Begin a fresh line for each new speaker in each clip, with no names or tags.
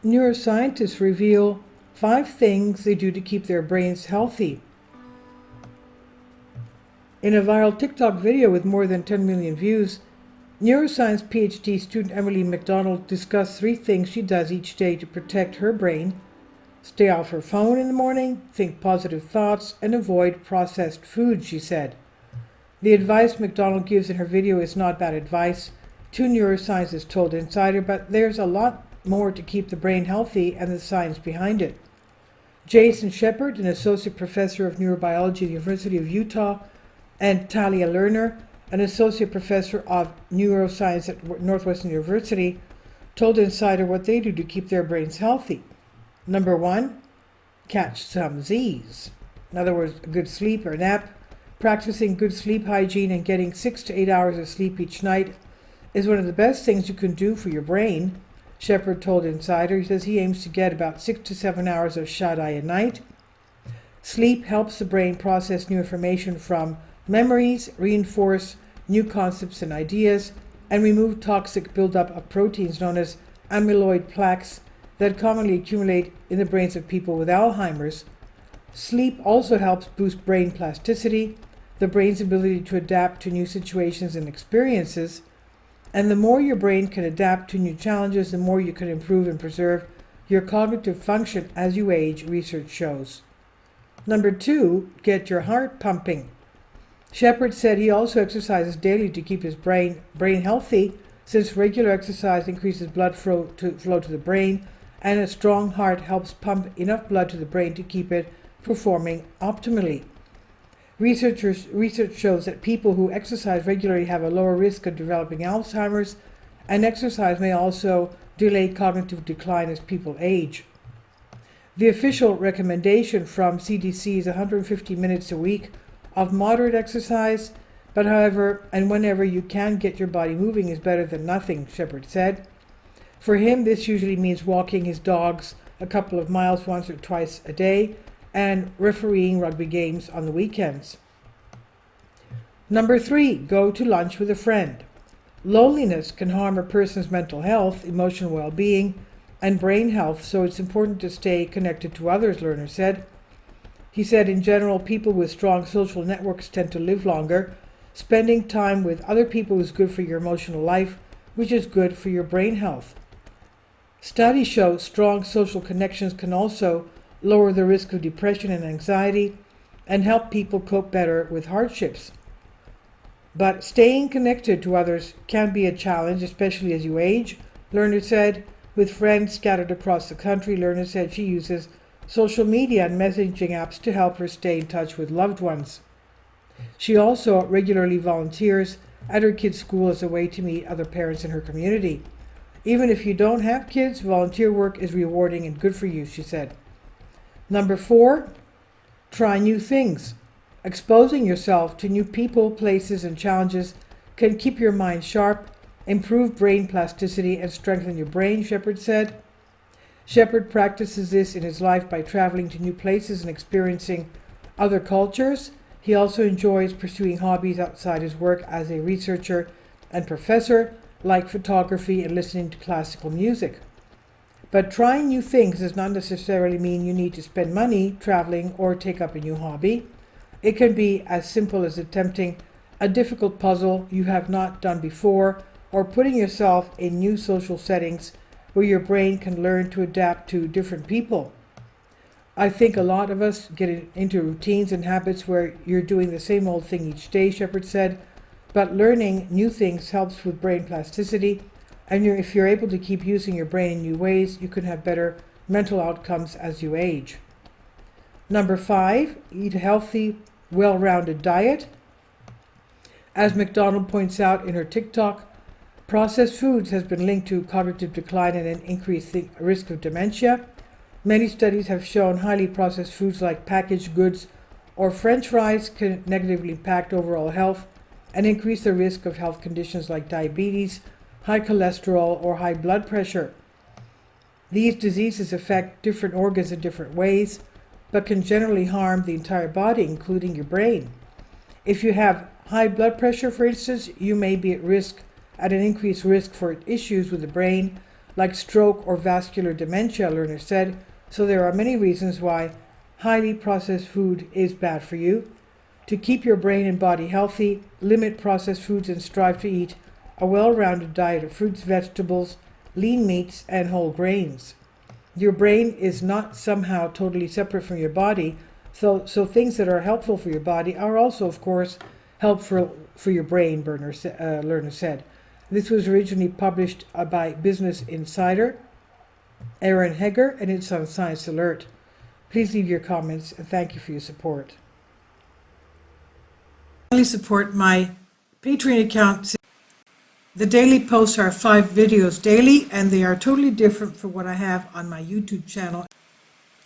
Neuroscientists reveal 5 things they do to keep their brains healthy. In a viral TikTok video with more than 10 million views, Neuroscience PhD student Emily McDonald discussed 3 things she does each day to protect her brain: stay off her phone in the morning, think positive thoughts, and avoid processed food, she said. The advice McDonald gives in her video is not bad advice, 2 neuroscientists told Insider, but there's a lot more to keep the brain healthy and the science behind it. Jason Shepard, an associate professor of neurobiology at the University of Utah, and Talia Lerner, an associate professor of neuroscience at Northwestern University, told Insider what they do to keep their brains healthy. Number 1, catch some Z's. In other words, a good sleep or nap. Practicing good sleep hygiene and getting 6 to 8 hours of sleep each night is one of the best things you can do for your brain, Shepard told Insider. He says he aims to get about 6 to 7 hours of shut-eye a night. Sleep helps the brain process new information from memories, reinforce new concepts and ideas, and remove toxic buildup of proteins known as amyloid plaques that commonly accumulate in the brains of people with Alzheimer's. Sleep also helps boost brain plasticity, the brain's ability to adapt to new situations and experiences. And the more your brain can adapt to new challenges, the more you can improve and preserve your cognitive function as you age, research shows. Number 2, get your heart pumping. Shepard said he also exercises daily to keep his brain healthy, since regular exercise increases blood flow to the brain, and a strong heart helps pump enough blood to the brain to keep it performing optimally. Research shows that people who exercise regularly have a lower risk of developing Alzheimer's, and exercise may also delay cognitive decline as people age. The official recommendation from CDC is 150 minutes a week of moderate exercise, but however and whenever you can get your body moving is better than nothing, Shepard said. For him, this usually means walking his dogs a couple of miles once or twice a day and refereeing rugby games on the weekends. Number 3, go to lunch with a friend. Loneliness can harm a person's mental health, emotional well-being, and brain health, so it's important to stay connected to others, Lerner said. He said, in general, people with strong social networks tend to live longer. Spending time with other people is good for your emotional life, which is good for your brain health. Studies show strong social connections can also lower the risk of depression and anxiety and help people cope better with hardships. But staying connected to others can be a challenge, especially as you age, Lerner said. With friends scattered across the country, Lerner said she uses social media and messaging apps to help her stay in touch with loved ones. She also regularly volunteers at her kids' school as a way to meet other parents in her community. Even if you don't have kids, volunteer work is rewarding and good for you, she said. Number 4, try new things. Exposing yourself to new people, places, and challenges can keep your mind sharp, improve brain plasticity, and strengthen your brain, Shepard said. Shepard practices this in his life by traveling to new places and experiencing other cultures. He also enjoys pursuing hobbies outside his work as a researcher and professor, like photography and listening to classical music. But trying new things does not necessarily mean you need to spend money traveling or take up a new hobby. It can be as simple as attempting a difficult puzzle you have not done before, or putting yourself in new social settings where your brain can learn to adapt to different people. I think a lot of us get into routines and habits where you're doing the same old thing each day, Shepard said, but learning new things helps with brain plasticity, and if you're able to keep using your brain in new ways, you can have better mental outcomes as you age. Number 5, eat a healthy, well-rounded diet. As McDonald points out in her TikTok, processed foods has been linked to cognitive decline and an increased risk of dementia. Many studies have shown highly processed foods like packaged goods or French fries can negatively impact overall health and increase the risk of health conditions like diabetes, high cholesterol, or high blood pressure. These diseases affect different organs in different ways, but can generally harm the entire body, including your brain. If you have high blood pressure, for instance, you may be at an increased risk for issues with the brain, like stroke or vascular dementia, Lerner said, so there are many reasons why highly processed food is bad for you. To keep your brain and body healthy, limit processed foods and strive to eat a well-rounded diet of fruits, vegetables, lean meats, and whole grains. Your brain is not somehow totally separate from your body, so things that are helpful for your body are also, of course, helpful for your brain, Lerner said. This was originally published by Business Insider, Aaron Heger, and it's on Science Alert. Please leave your comments, and thank you for your support. Finally, support my Patreon account. The daily posts are 5 videos daily, and they are totally different from what I have on my YouTube channel.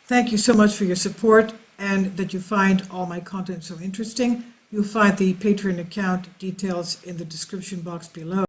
Thank you so much for your support and that you find all my content so interesting. You'll find the Patreon account details in the description box below.